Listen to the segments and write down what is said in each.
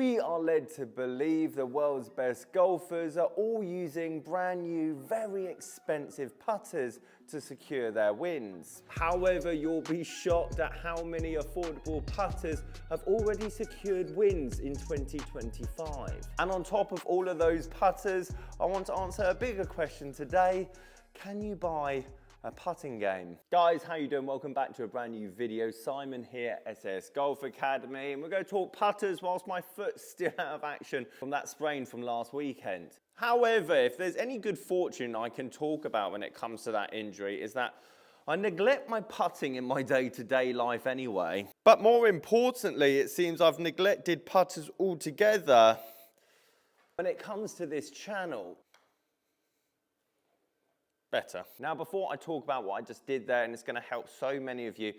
We are led to believe the world's best golfers are all using brand new, very expensive putters to secure their wins. However, you'll be shocked at how many affordable putters have already secured wins in 2025. And on top of all of those putters, I want to answer a bigger question today. Can you buy a putting game? Guys, how you doing? Welcome back to a brand new video. Simon here, SAS Golf Academy, and we're going to talk putters whilst my foot's still out of action from that sprain from last weekend. However, if there's any good fortune I can talk about when it comes to that injury, is that I neglect my putting in my day-to-day life anyway. But more importantly, it seems I've neglected putters altogether when it comes to this channel. Better. Now, before I talk about what I just did there, and it's going to help so many of you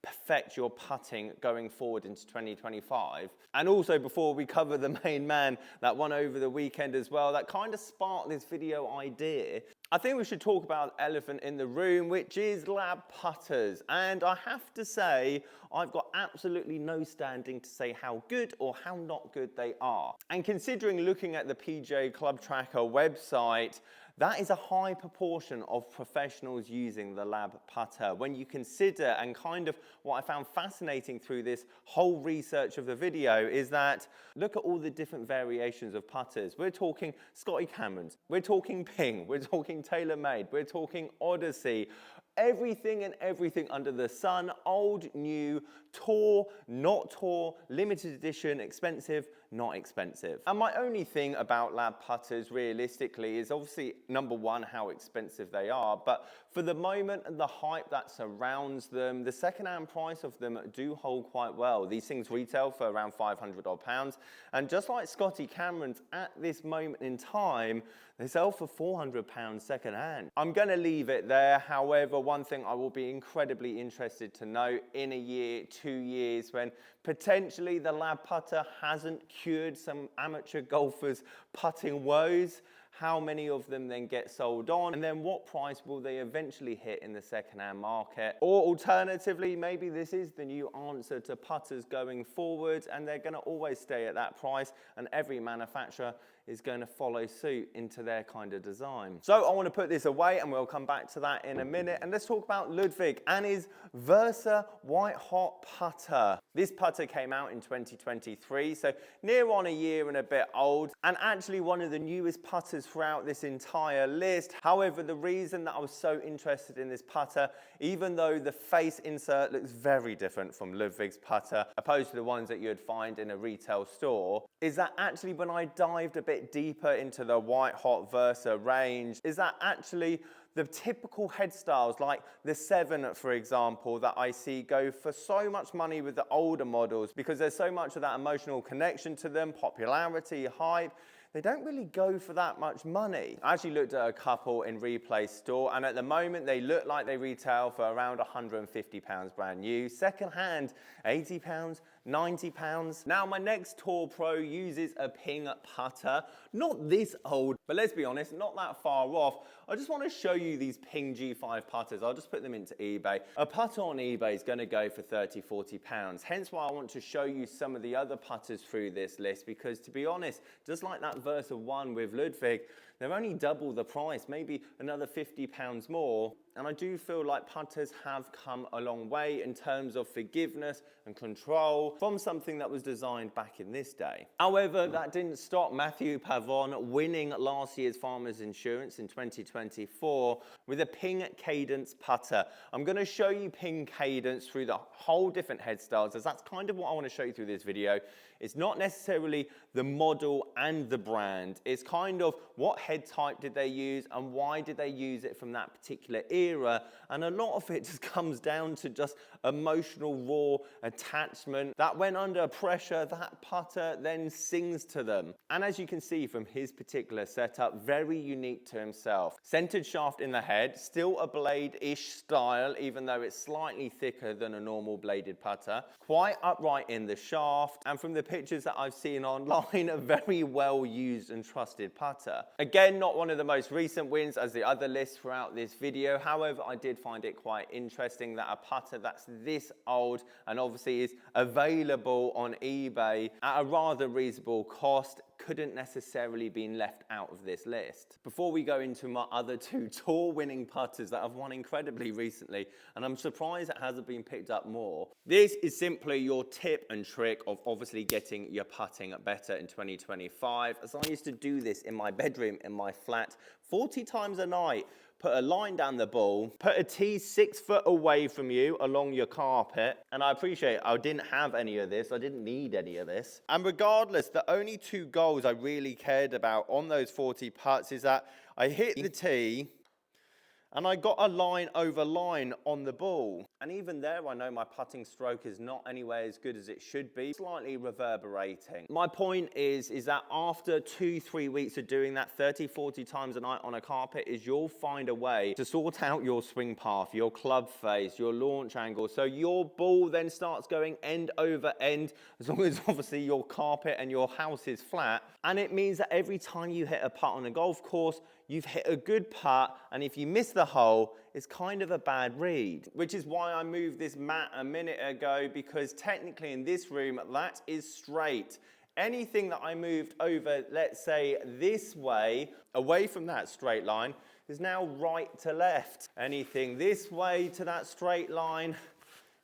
perfect your putting going forward into 2025, and also before we cover the main man that won over the weekend as well, that kind of sparked this video idea, I think we should talk about the elephant in the room, which is L.A.B putters. And I have to say, I've got absolutely no standing to say how good or how not good they are. And considering looking at the PGA Club Tracker website, that is a high proportion of professionals using the L.A.B putter. When you consider, and kind of what I found fascinating through this whole research of the video, is that look at all the different variations of putters. We're talking Scotty Camerons, we're talking Ping, we're talking TaylorMade, we're talking Odyssey. Everything and everything under the sun, old, new, tour, not tour, limited edition, expensive, not expensive. And my only thing about L.A.B putters realistically is obviously, number one, how expensive they are, but for the moment and the hype that surrounds them, the second-hand price of them do hold quite well. These things retail for around £500 odd, and just like Scotty Camerons at this moment in time, they sell for £400 second-hand. I'm going to leave it there. However, one thing I will be incredibly interested to know in a year, 2 years, when potentially the L.A.B putter hasn't cured some amateur golfers' putting woes, how many of them then get sold on, and then what price will they eventually hit in the second-hand market? Or alternatively, maybe this is the new answer to putters going forward, and they're going to always stay at that price, and every manufacturer is going to follow suit into their kind of design. So I want to put this away, and we'll come back to that in a minute, and let's talk about Ludvig and his Versa White Hot putter. This putter came out in 2023, so near on a year and a bit old, and actually one of the newest putters throughout this entire list. However, the reason that I was so interested in this putter, even though the face insert looks very different from Ludvig's putter, opposed to the ones that you'd find in a retail store, is that actually when I dived a bit deeper into the White Hot Versa range, is that actually the typical head styles, like the 7, for example, that I see go for so much money with the older models, because there's so much of that emotional connection to them, popularity, hype. They don't really go for that much money. I actually looked at a couple in Replay store, and at the moment they look like they retail for around £150 brand new. Second hand, £80, £90. Now my next Tour Pro uses a Ping putter, not this old, but let's be honest, not that far off. I just want to show you these Ping G5 putters. I'll just put them into eBay. A putter on eBay is going to go for £30, £40. Hence why I want to show you some of the other putters through this list, because to be honest, just like that Versa 1 with Ludvig, they're only double the price, maybe another £50 more. And I do feel like putters have come a long way in terms of forgiveness and control from something that was designed back in this day. However, that didn't stop Matthew Pavon winning last year's Farmers Insurance in 2024 with a Ping Cadence putter. I'm going to show you Ping Cadence through the whole different head styles, as that's kind of what I want to show you through this video. It's not necessarily the model and the brand. It's kind of what head type did they use and why did they use it from that particular era. And a lot of it just comes down to just emotional raw attachment that when under pressure, that putter then sings to them. And as you can see from his particular setup, very unique to himself. Centered shaft in the head, still a blade-ish style, even though it's slightly thicker than a normal bladed putter. Quite upright in the shaft, and from the pictures that I've seen online, a very well used and trusted putter. Again, not one of the most recent wins as the other lists throughout this video. However, I did find it quite interesting that a putter that's this old and obviously is available on eBay at a rather reasonable cost couldn't necessarily been left out of this list. Before we go into my other two tour winning putters that I've won incredibly recently, and I'm surprised it hasn't been picked up more, this is simply your tip and trick of obviously getting your putting better in 2025. As I used to do this in my bedroom, in my flat, 40 times a night. Put a line down the ball, put a tee 6 foot away from you along your carpet. And I appreciate I didn't have any of this. I didn't need any of this. And regardless, the only two goals I really cared about on those 40 putts is that I hit the tee and I got a line over line on the ball. And even there, I know my putting stroke is not anywhere as good as it should be, slightly reverberating. My point is that after 2-3 weeks of doing that 30-40 times a night on a carpet is you'll find a way to sort out your swing path, your club face, your launch angle. So your ball then starts going end over end, as long as obviously your carpet and your house is flat. And it means that every time you hit a putt on a golf course, you've hit a good putt, and if you miss the hole, it's kind of a bad read. Which is why I moved this mat a minute ago, because technically in this room, that is straight. Anything that I moved over, let's say this way, away from that straight line, is now right to left. Anything this way to that straight line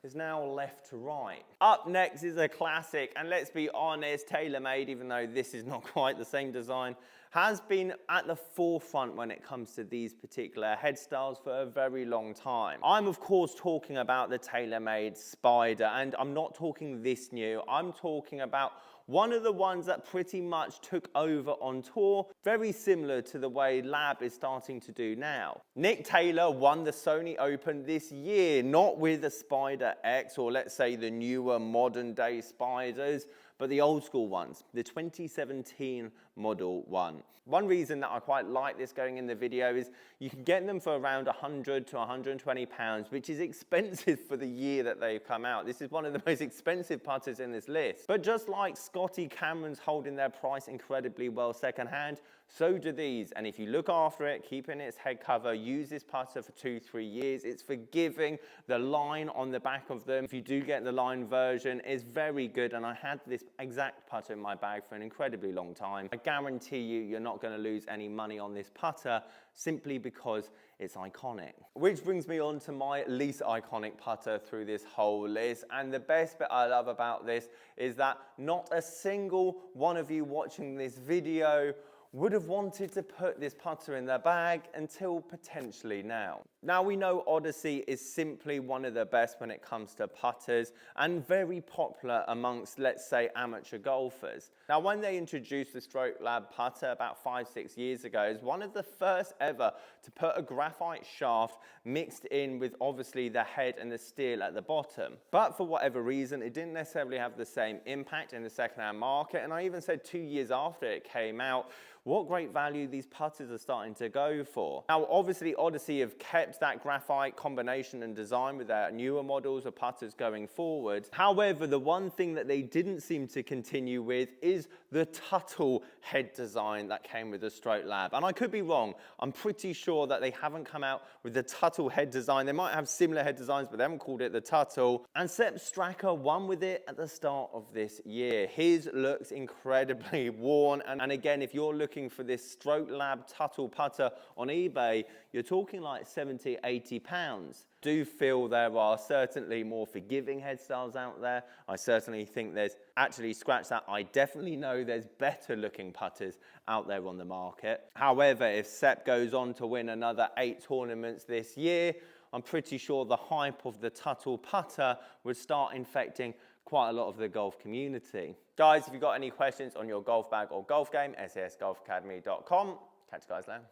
is now left to right. Up next is a classic, and let's be honest, TaylorMade, even though this is not quite the same design, has been at the forefront when it comes to these particular head styles for a very long time. I'm of course talking about the TaylorMade Spider, and I'm not talking this new, I'm talking about one of the ones that pretty much took over on tour, very similar to the way L.A.B is starting to do now. Nick Taylor won the Sony Open this year, not with the Spider X, or let's say the newer modern day Spiders, but the old school ones, the 2017 model one. One reason that I quite like this going in the video is you can get them for around 100 to 120 pounds, which is expensive for the year that they've come out. This is one of the most expensive putters in this list. But just like Scotty Cameron's holding their price incredibly well secondhand, so do these. And if you look after it, keeping its head cover, use this putter for 2-3 years, it's forgiving. The line on the back of them, if you do get the line version, is very good. And I had this exact putter in my bag for an incredibly long time. I guarantee you, you're not going to lose any money on this putter simply because it's iconic. Which brings me on to my least iconic putter through this whole list. And the best bit I love about this is that not a single one of you watching this video would have wanted to put this putter in their bag until potentially now. Now we know Odyssey is simply one of the best when it comes to putters and very popular amongst, let's say, amateur golfers. Now when they introduced the Stroke L.A.B putter about 5-6 years ago, it was one of the first ever to put a graphite shaft mixed in with obviously the head and the steel at the bottom. But for whatever reason, it didn't necessarily have the same impact in the second-hand market, and I even said 2 years after it came out, what great value these putters are starting to go for. Now, obviously, Odyssey have kept that graphite combination and design with their newer models of putters going forward. However, the one thing that they didn't seem to continue with is the Tuttle head design that came with the Stroke L.A.B. And I could be wrong. I'm pretty sure that they haven't come out with the Tuttle head design. They might have similar head designs, but they haven't called it the Tuttle. And Sepp Straka won with it at the start of this year. His looks incredibly worn. And again, if you're looking for this Stroke L.A.B Tuttle putter on eBay, you're talking like 70, 80 pounds. Do feel there are certainly more forgiving head styles out there. I certainly think there's, actually scratch that, I definitely know there's better looking putters out there on the market. However, if Sepp goes on to win another 8 tournaments this year, I'm pretty sure the hype of the Tuttle putter would start infecting quite a lot of the golf community. Guys, if you've got any questions on your golf bag or golf game, sasgolfacademy.com. Catch you guys later.